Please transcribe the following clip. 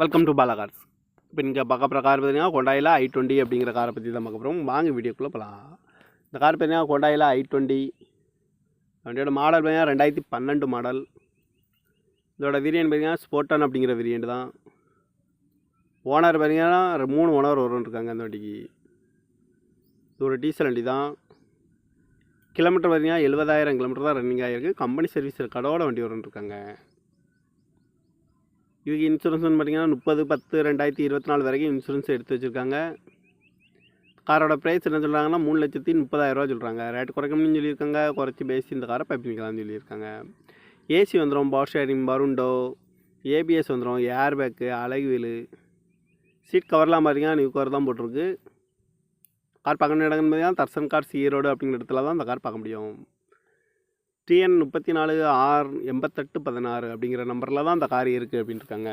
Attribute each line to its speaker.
Speaker 1: Welcome to Bala cars. இப்போ நீங்கள் பார்க்க போகிற கார் பார்த்தீங்கன்னா ஹோண்டாயில் i20 அப்படிங்கிற காரை பற்றி தான் பார்க்க போகிறோம். வாங்க வீடியோக்குள்ளே போகலாம். இந்த கார் பார்த்தீங்கன்னா ஹோண்டாயில் i20 வண்டியோட மாடல் பார்த்தீங்கன்னா 2012 மாடல். இதோட வேரியன்ட் பார்த்தீங்கன்னா ஸ்போர்டன் அப்படிங்கிற வேரியன்ட் தான். ஓனர் பார்த்தீங்கன்னா 3 ஓனர் வரும்னு அந்த வண்டிக்கு. இது ஒரு டீசல் வண்டி தான். கிலோமீட்டர் பார்த்தீங்கன்னா 70,000 கிலோமீட்டர் தான் ரன்னிங் ஆகிருக்கு. கம்பெனி சர்வீஸ் கடோட வண்டி வரும்னு இதுக்கு இன்சூரன்ஸ்னு பார்த்தீங்கன்னா 30/10/2024 வரைக்கும் இன்சூரன்ஸ் எடுத்து வச்சுருக்காங்க. காரோட ப்ரைஸ் என்ன சொல்கிறாங்கன்னா 3,30,000 சொல்கிறாங்க. ரேட் குறைக்கணும்னு சொல்லியிருக்காங்க. குறைச்சி பேசி இந்த காரை பைப்பிங்கலாம்னு சொல்லியிருக்காங்க. ஏசி வந்துடும், பவர் ஷேரிங், பருண்டோ, ஏபிஎஸ் வந்துடும், ஏர் பேக்கு, அழகு வீலு, சீட் கவர்லாம் பார்த்தீங்கன்னா நியூ கவர் தான் போட்டிருக்கு. கார் பார்க்கணும் இடங்கன்னு பார்த்தீங்கன்னா தர்சன் கார் ஈரோடு அப்படிங்கிற இடத்துல தான் இந்த கார் பார்க்க முடியும். TN 34R 8816 அப்படிங்கிற நம்பரில் தான் அந்த கார் இருக்குது அப்படின்ட்டுருக்காங்க.